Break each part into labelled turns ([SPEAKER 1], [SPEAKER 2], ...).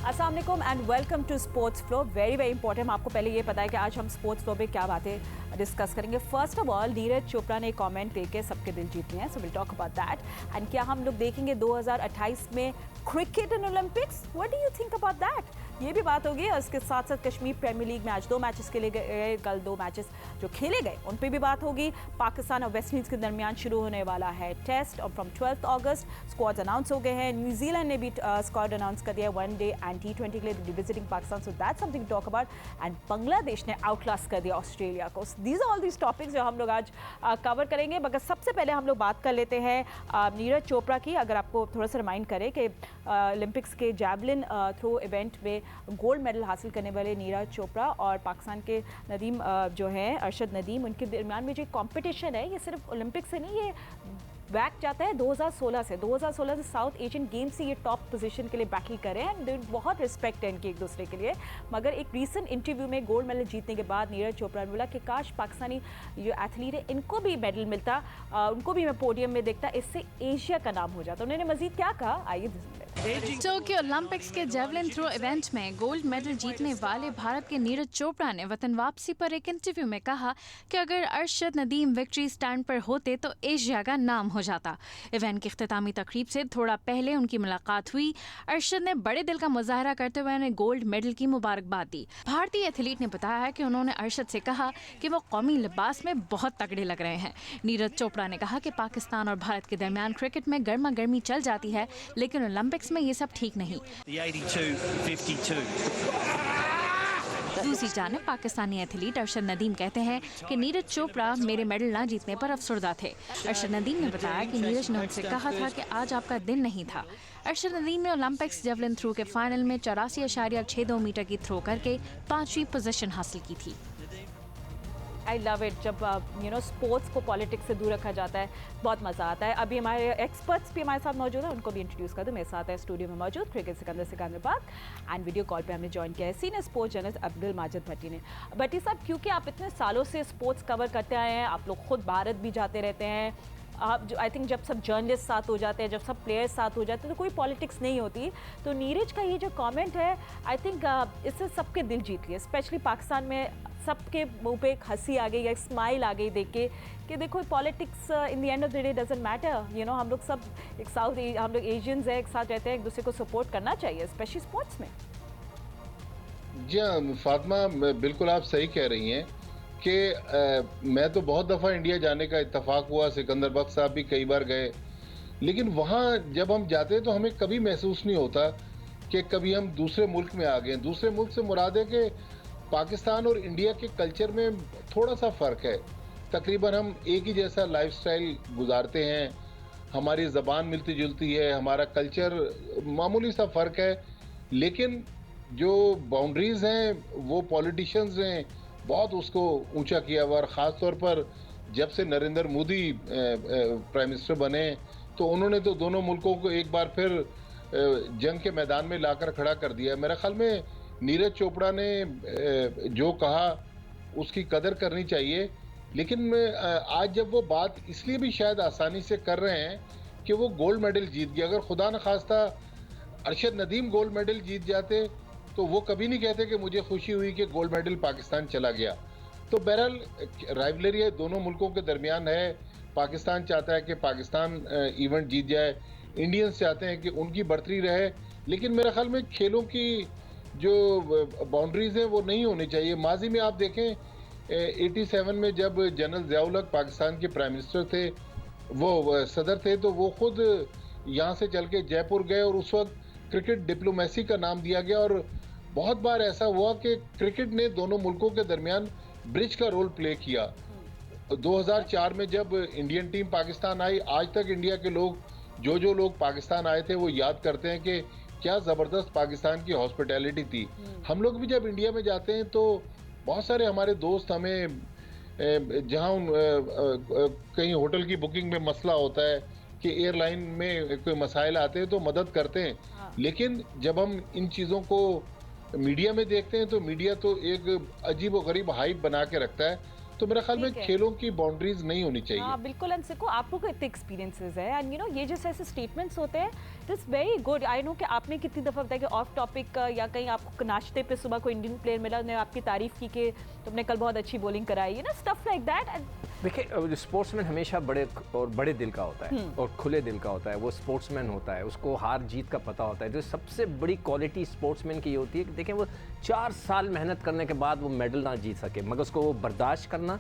[SPEAKER 1] अस्सलाम वालेकुम and welcome to sports flow. Very important. आपको पहले ये पता है कि आज हम स्पोर्ट्स फ्लो पे क्या बातें डिस्कस करेंगे। First of all, Neeraj Chopra ने कमेंट देके सबके दिल जीत लिए हैं, so will talk about that. And क्या हम लोग देखेंगे 2028 में cricket in Olympics? What do you think about that? ये भी बात होगी। और इसके साथ साथ कश्मीर प्रीमियर लीग में आज 2 मैचेस खेले गए, कल 2 मैचेस जो खेले गए उन पर भी बात होगी। पाकिस्तान और वेस्ट इंडीज़ के दरमियान शुरू होने वाला है टेस्ट और फ्रॉम 12 अगस्त स्क्वाड्स अनाउंस हो गए हैं। न्यूजीलैंड ने भी स्क्वाड अनाउंस कर दिया वनडे एंड T20 के लिए visiting Pakistan, so that's something to talk about. And Bangladesh ने आउटक्लास कर दिया ऑस्ट्रेलिया को। These are all these topics जो हम लोग आज कवर करेंगे। मगर सबसे पहले हम लोग बात कर लेते हैं नीरज चोपड़ा की। अगर आपको थोड़ा सा रिमाइंड करें कि ओलंपिक्स के जैवलिन थ्रो इवेंट में गोल्ड मेडल हासिल करने वाले नीरज चोपड़ा और पाकिस्तान के नदीम जो हैं अरशद नदीम, उनके दरमियान में जो कंपटीशन है ये सिर्फ ओलंपिक से नहीं, ये बैक जाता है 2016 से साउथ एशियन गेम्स से ये टॉप पोजीशन के लिए बैटल कर रहे हैं एंड बहुत रिस्पेक्ट है इनकी एक दूसरे के लिए। मगर एक रीसेंट इंटरव्यू में गोल्ड मेडल जीतने के बाद नीरज चोपड़ा ने बोला कि काश पाकिस्तानी जो एथलीट है इनको भी मेडल मिलता, उनको भी मैं पोडियम में देखता, इससे एशिया का नाम हो जाता। उन्होंने मजीद क्या कहा, आइए।
[SPEAKER 2] टोक्यो ओलंपिक्स के जेवलिन थ्रो इवेंट में गोल्ड मेडल जीतने वाले भारत के नीरज चोपड़ा ने वतन वापसी पर एक इंटरव्यू में कहा कि अगर अरशद नदीम विक्ट्री स्टैंड पर होते तो एशिया का नाम हो जाता। इवेंट की इख्तितामी तकरीब से थोड़ा पहले उनकी मुलाकात हुई। अरशद ने बड़े दिल का मुजाहरा करते हुए उन्हें गोल्ड मेडल की मुबारकबाद दी। भारतीय एथलीट ने बताया है कि उन्होंने अरशद से कहा कि वो कौमी लिबास में बहुत तगड़े लग रहे हैं। नीरज चोपड़ा ने कहा कि पाकिस्तान और भारत के दरमियान क्रिकेट में गर्मा गर्मी चल जाती है, लेकिन ओलंपिक्स में ये सब ठीक नहीं। दूसरी जानिब पाकिस्तानी एथलीट अरशद नदीम कहते हैं कि नीरज चोपड़ा मेरे मेडल ना जीतने पर अफसरदा थे। अरशद नदीम ने बताया कि नीरज ने उनसे कहा था कि आज आपका दिन नहीं था। अरशद नदीम ने ओलंपिक्स जेवलिन थ्रो के फाइनल में 84.62 मीटर की थ्रो करके 5वीं पोजीशन हासिल की थी।
[SPEAKER 1] आई लव इट जब स्पोर्ट्स को पॉलिटिक्स से दूर रखा जाता है, बहुत मज़ा आता है। अभी हमारे एक्सपर्ट्स भी हमारे साथ मौजूद हैं, उनको भी इंट्रोड्यूस कर दूँ। मेरे साथ है स्टूडियो में मौजूद क्रिकेट सिकंदर पाक एंड वीडियो कॉल पे हमने ज्वाइन किया है senior sports journalist Abdul Majid Bhatti ने। भट्टी साहब, क्योंकि आप इतने सालों से स्पोर्ट्स कवर करते आए हैं, आप लोग खुद भारत भी जाते रहते हैं, आप जो आई थिंक जब सब जर्नलिस्ट साथ हो जाते हैं, जब सब प्लेयर्स साथ हो जाते हैं तो कोई पॉलिटिक्स नहीं होती। तो नीरज का ये जो कमेंट है, आई थिंक इससे सबके दिल जीत लिए। स्पेशली पाकिस्तान में सबके मुंह पे एक हंसी आ गई, एक स्माइल आ गई देख के कि देखो politics in the end of the day doesn't matter. हम लोग सब एक हम लोग एशियंस हैं, एक साथ रहते हैं, एक दूसरे को सपोर्ट करना चाहिए, स्पेशली स्पोर्ट्स में।
[SPEAKER 3] जी हाँ फातिमा, बिल्कुल आप सही कह रही हैं कि मैं तो बहुत दफ़ा इंडिया जाने का इत्तेफाक हुआ, सिकंदर बख्श साहब भी कई बार गए, लेकिन वहाँ जब हम जाते हैं तो हमें कभी महसूस नहीं होता कि कभी हम दूसरे मुल्क में आ गए। दूसरे मुल्क से मुराद है कि पाकिस्तान और इंडिया के कल्चर में थोड़ा सा फ़र्क है। तकरीबन हम एक ही जैसा लाइफस्टाइल गुजारते हैं, हमारी ज़बान मिलती जुलती है, हमारा कल्चर मामूली सा फ़र्क है, लेकिन जो बाउंड्रीज़ हैं वो पॉलिटिशियंस ने बहुत उसको ऊंचा किया हुआ। और ख़ास तौर पर जब से नरेंद्र मोदी प्राइम मिनिस्टर बने तो उन्होंने तो दोनों मुल्कों को एक बार फिर जंग के मैदान में लाकर खड़ा कर दिया। मेरे ख्याल में नीरज चोपड़ा ने जो कहा उसकी कदर करनी चाहिए, लेकिन आज जब वो बात इसलिए भी शायद आसानी से कर रहे हैं कि वो गोल्ड मेडल जीत गया। अगर खुदा न खास्ता अरशद नदीम गोल्ड मेडल जीत जाते तो वो कभी नहीं कहते कि मुझे खुशी हुई कि गोल्ड मेडल पाकिस्तान चला गया। तो बहरहाल राइवलरी दोनों मुल्कों के दरमियान है। पाकिस्तान चाहता है कि पाकिस्तान इवेंट जीत जाए, इंडियंस चाहते हैं कि उनकी बढ़तरी रहे, लेकिन मेरे ख्याल में खेलों की जो बाउंड्रीज़ हैं वो नहीं होनी चाहिए। माजी में आप देखें 87 में जब जनरल ज़ियाउल हक पाकिस्तान के प्राइम मिनिस्टर थे, वो सदर थे, तो वो खुद यहाँ से चल के जयपुर गए और उस वक्त क्रिकेट डिप्लोमेसी का नाम दिया गया। और बहुत बार ऐसा हुआ कि क्रिकेट ने दोनों मुल्कों के दरमियान ब्रिज का रोल प्ले किया। 2004 में जब इंडियन टीम पाकिस्तान आई, आज तक इंडिया के लोग जो लोग पाकिस्तान आए थे वो याद करते हैं कि क्या ज़बरदस्त पाकिस्तान की हॉस्पिटैलिटी थी। हम लोग भी जब इंडिया में जाते हैं तो बहुत सारे हमारे दोस्त हमें जहाँ कहीं होटल की बुकिंग में मसला होता है कि एयरलाइन में कोई मसाइल आते हैं तो मदद करते हैं। लेकिन जब हम इन चीज़ों को मीडिया में देखते हैं तो मीडिया तो एक अजीब व गरीब हाइप बना के रखता है। तो मेरा ख्याल में
[SPEAKER 1] ठीक है।
[SPEAKER 3] खेलों की बाउंड्रीज नहीं होनी चाहिए।
[SPEAKER 1] हाँ बिल्कुल। एंड सिको आपको को इतने एक्सपीरियंसेस है एंड यू नो ये जैसे ऐसे स्टेटमेंट्स होते हैं this very good. I know कि आपने कितनी दफ़ा बताया कि ऑफ टॉपिक या कहीं आपको नाश्ते पे सुबह कोई इंडियन प्लेयर मिला ने आपकी तारीफ की कि तुमने कल बहुत अच्छी बॉलिंग कराई, you know stuff like that.
[SPEAKER 4] देखिए स्पोर्ट्समैन हमेशा बड़े दिल का होता है और खुले दिल का होता है। वो स्पोर्ट्समैन होता है, उसको हार जीत का पता होता है। जो सबसे बड़ी क्वालिटी स्पोर्ट्समैन की ये होती है कि देखें वो 4 साल मेहनत करने के बाद वो मेडल ना जीत सके, मगर उसको वो बर्दाश्त करना,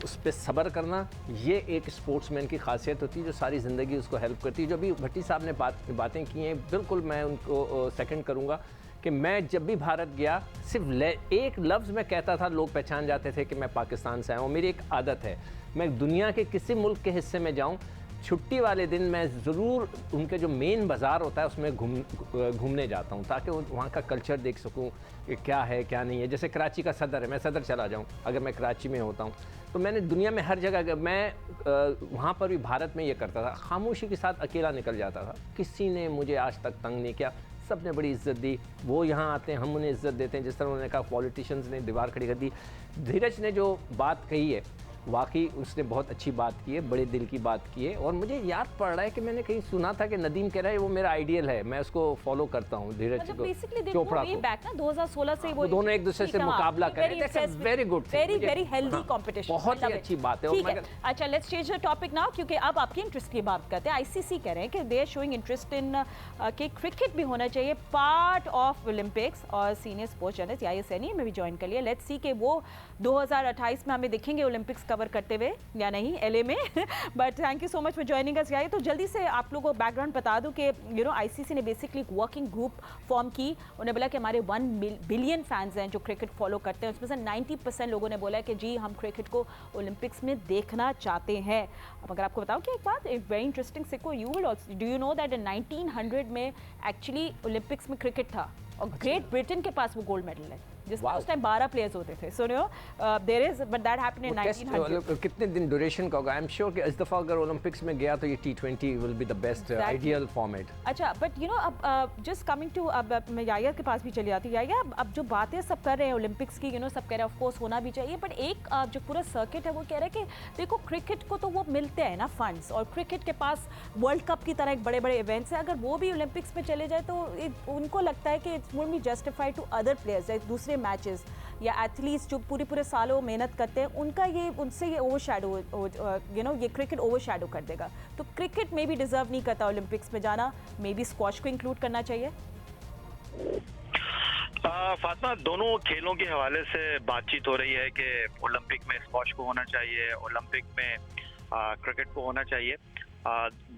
[SPEAKER 4] उस पर सब्र करना, ये एक स्पोर्ट्समैन की खासियत होती है जो सारी ज़िंदगी उसको हेल्प करती है। जो भी भट्टी साहब ने बातें की हैं, बिल्कुल मैं उनको सेकंड करूँगा कि मैं जब भी भारत गया सिर्फ एक लफ्ज़ मैं कहता था, लोग पहचान जाते थे कि मैं पाकिस्तान से आया हूँ। मेरी एक आदत है, मैं दुनिया के किसी मुल्क के हिस्से में जाऊँ, छुट्टी वाले दिन मैं ज़रूर उनके जो मेन बाज़ार होता है उसमें घूमने जाता हूँ ताकि वहाँ का कल्चर देख सकूँ कि क्या है क्या नहीं है। जैसे कराची का सदर है, मैं सदर चला जाऊँ अगर मैं कराची में होता हूँ, तो मैंने दुनिया में हर जगह मैं वहाँ पर भी भारत में ये करता था, खामोशी के साथ अकेला निकल जाता था। किसी ने मुझे आज तक तंग नहीं किया, सब ने बड़ी इज्जत दी। वो यहाँ आते हैं, हम उन्हें इज्जत देते हैं। जिस तरह उन्होंने कहा पॉलिटिशियंस ने दीवार खड़ी कर दी, धीरज ने जो बात कही है वाकई उसने बहुत अच्छी बात की है, बड़े दिल की बात की है। और मुझे याद पड़ रहा है कि मैंने कहीं सुना था कि नदीम कह रहा है वो मेरा आइडियल है, मैं उसको फॉलो करता हूँ, धीरज चोपड़ा को।
[SPEAKER 1] बैक ना 2016 से वो
[SPEAKER 4] दोनों एक दूसरे से मुकाबला कर रहे थे। Very good,
[SPEAKER 1] very healthy competition,
[SPEAKER 4] बहुत ही अच्छी बात है।
[SPEAKER 1] ठीक है। अच्छा let's change the topic now, क्योंकि अब आपकी इंटरेस्ट की बात करते हैं। आईसीसी कह रहे हैं कि they are showing interest in कि क्रिकेट भी होना चाहिए पार्ट ऑफ ओलंपिक्स, और senior sports journalist Yahya Saini में भी ज्वाइन कर लिया। लेट्स सी कि वो 2028 में हमें दिखेंगे ओलंपिक्स कवर करते हुए या नहीं एलए में। But thank you so much for joining us. यार तो जल्दी से आप लोगों को बैकग्राउंड बता दूं कि यू नो आईसीसी ने बेसिकली एक वर्किंग ग्रुप फॉर्म की। उन्होंने बोला कि हमारे 1 बिलियन फैंस हैं जो क्रिकेट फॉलो करते हैं, उसमें से 90% लोगों ने बोला कि जी हम क्रिकेट को ओलंपिक्स में देखना चाहते हैं। अब अगर आपको बताऊं कि एक बात very interesting सिको, you will also do you know that in 1900 में एक्चुअली ओलंपिक्स में क्रिकेट था और ग्रेट ब्रिटेन के पास वो गोल्ड मेडल है जिसमें उस टाइम 12 प्लेयर्स होते थे। So no there is but that happened in 1900।
[SPEAKER 4] कितने दिन ड्यूरेशन का होगा? आई एम श्योर कि इस दफा अगर ओलंपिक्स में गया तो ये T20 will be the best ideal format.
[SPEAKER 1] अच्छा बट यू नो अब जस्ट कमिंग टू, अब मैं याहिया के पास भी चली आती हूँ। याहिया अब जो बातें सब कर रहे हैं ओलंपिक्स की, यू नो सब कह रहे हैं ऑफ कोर्स होना भी चाहिए, बट एक जो पूरा सर्किट है वो कह रहा है कि देखो क्रिकेट को तो वो मिलते हैं ना फंड्स, और क्रिकेट के पास वर्ल्ड कप की तरह एक बड़े बड़े इवेंट्स हैं, अगर वो भी ओलंपिक्स में चले जाए तो उनको लगता है कि it's would be justified to other players like दूसरे मैचेस या एथलीट्स जो पूरे सालों मेहनत करते हैं उनका ये उनसे ये ओवरशैडो यू नो ये क्रिकेट ओवरशैडो कर देगा। तो क्रिकेट में भी डिजर्व नहीं करता ओलंपिक्स में जाना, मे बी स्क्वॉश को इंक्लूड करना चाहिए।
[SPEAKER 5] फातिमा, दोनों खेलों के हवाले से बातचीत हो रही है कि ओलंपिक में स्क्वॉश को होना चाहिए, ओलंपिक में क्रिकेट को होना चाहिए।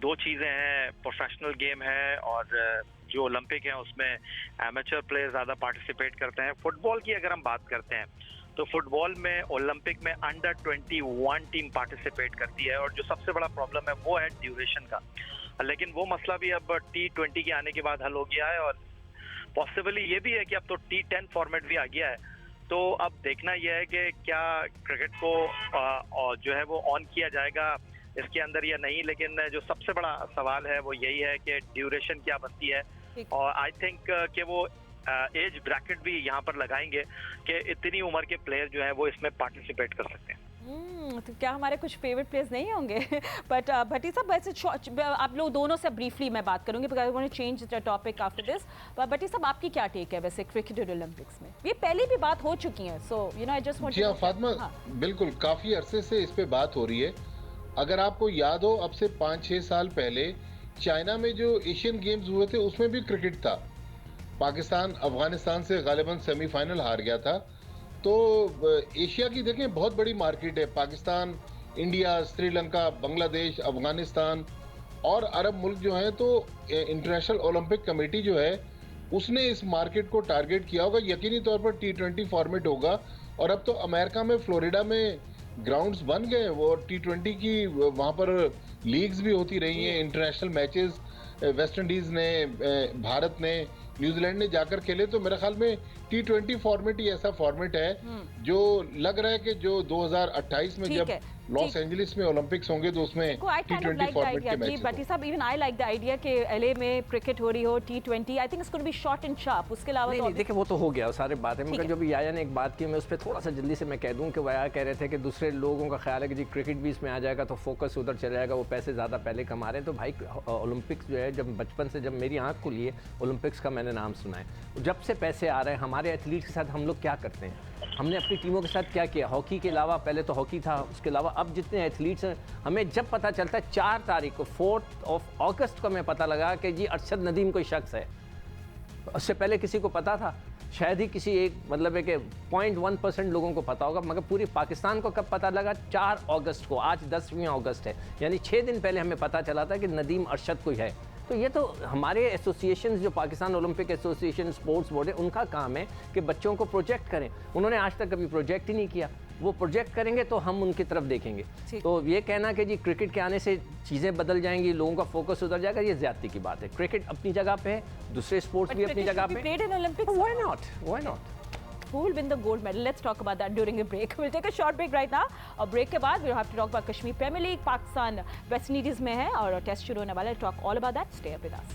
[SPEAKER 5] दो चीज़ें हैं, प्रोफेशनल गेम है और जो ओलंपिक है उसमें एमेचर प्लेयर ज़्यादा पार्टिसिपेट करते हैं। फुटबॉल की अगर हम बात करते हैं तो फुटबॉल में ओलंपिक में अंडर 21 टीम पार्टिसिपेट करती है और जो सबसे बड़ा प्रॉब्लम है वो है ड्यूरेशन का। लेकिन वो मसला भी अब T20 के आने के बाद हल हो गया है और पॉसिबली ये भी है कि अब तो T10 फॉर्मेट भी आ गया है। तो अब देखना यह है कि क्या क्रिकेट को जो है वो ऑन किया जाएगा इसके अंदर या नहीं। लेकिन जो सबसे बड़ा सवाल है वो यही है कि ड्यूरेशन क्या बनती है, और आई थिंक कि वो एज ब्रैकेट भी यहाँ पर लगाएंगे कि इतनी उम्र के प्लेयर जो हैं वो इसमें पार्टिसिपेट कर सकते हैं।
[SPEAKER 1] तो क्या हमारे कुछ फेवरेट प्लेयर्स नहीं होंगे? बट भट्टी साहब वैसे आप लोग दोनों से ब्रीफली मैं बात करूंगी because I want to change the topic after this. Bhatti साहब आपकी क्या टेक है वैसे क्रिकेट और ओलंपिक्स में? ये पहले भी बात हो चुकी है, so you know I just want.
[SPEAKER 3] जी हाँ फातिमा, बिल्कुल काफी अरसे से इस पे बात हो रही है। अगर आपको याद हो, अब से 5-6 साल पहले चाइना में जो एशियन गेम्स हुए थे उसमें भी क्रिकेट था। पाकिस्तान अफगानिस्तान से गालिबन सेमीफाइनल हार गया था। तो एशिया की देखें बहुत बड़ी मार्केट है, पाकिस्तान, इंडिया, श्रीलंका, बांग्लादेश, अफगानिस्तान और अरब मुल्क जो हैं। तो इंटरनेशनल ओलंपिक कमेटी जो है उसने इस मार्केट को टारगेट किया होगा। यकीनी तौर पर T20 फॉर्मेट होगा। और अब तो अमेरिका में फ्लोरिडा में ग्राउंड्स बन गए, वो T20 की वहाँ पर लीग्स भी होती रही हैं, इंटरनेशनल मैचेस वेस्ट इंडीज ने, भारत ने, न्यूजीलैंड ने जाकर खेले। तो मेरे ख्याल में T20 फॉर्मेट ही ऐसा फॉर्मेट है जो लग रहा है कि जो 2028 में जब लॉस एंजलिस में ओलंपिक्स होंगे तो उसमें
[SPEAKER 1] So I kind of
[SPEAKER 3] T20
[SPEAKER 1] like the
[SPEAKER 3] format
[SPEAKER 1] idea
[SPEAKER 3] के
[SPEAKER 1] कि
[SPEAKER 3] मैच
[SPEAKER 1] बटी साहब, even I like the idea कि LA में क्रिकेट हो रही हो, T20, I think it's going to be short and sharp. उसके अलावा
[SPEAKER 4] नहीं
[SPEAKER 1] तो
[SPEAKER 4] नहीं देखिए वो तो हो गया, सारे बात है।
[SPEAKER 1] ठीक
[SPEAKER 4] मगर
[SPEAKER 1] है।
[SPEAKER 4] जो भी याया ने एक बात की, मैं उस पर थोड़ा सा जल्दी से मैं कह दूं कि वह कह रहे थे कि दूसरे लोगों का ख्याल है कि जी क्रिकेट भी इसमें आ जाएगा तो फोकस उधर चला जाएगा, वो पैसे ज़्यादा पहले कमा रहे हैं। तो भाई ओलंपिक्स जो है, जब बचपन से जब मेरी आँख खुली है ओलंपिक्स का मैंने नाम सुना है, जब से पैसे आ रहे हैं हमारे एथलीट के साथ हम लोग क्या करते हैं, हमने अपनी टीमों के साथ क्या किया। हॉकी के अलावा पहले तो हॉकी था, उसके अलावा अब जितने एथलीट्स हैं, हमें जब पता चलता है 4 तारीख को 4 अगस्त को हमें पता लगा कि जी अरशद नदीम कोई शख्स है। उससे पहले किसी को पता था? शायद ही किसी एक मतलब है कि 0.1% लोगों को पता होगा, मगर पूरी पाकिस्तान को कब पता लगा? 4 अगस्त को। आज 10वीं अगस्त है, यानी 6 दिन पहले हमें पता चला था कि नदीम अरशद कोई है। तो ये तो हमारे एसोसिएशंस, जो Pakistan Olympic association, sports board है, उनका काम है कि बच्चों को प्रोजेक्ट करें। उन्होंने आज तक कभी प्रोजेक्ट ही नहीं किया। वो प्रोजेक्ट करेंगे तो हम उनकी तरफ देखेंगे। तो ये कहना कि जी क्रिकेट के आने से चीज़ें बदल जाएंगी, लोगों का फोकस उधर जाएगा, ये ज्यादती की बात है। क्रिकेट अपनी जगह पे है, दूसरे स्पोर्ट्स भी अपनी जगह पे।
[SPEAKER 1] played in Olympics.
[SPEAKER 4] Why not? Why not?
[SPEAKER 1] Who will win the gold medal? Let's talk about that during a break. We'll take a short break right now. और break के बाद we'll have to talk about Kashmir Premier League. Pakistan West Indies में है और test शुरू होने वाला है. Talk all about that. Stay up with us.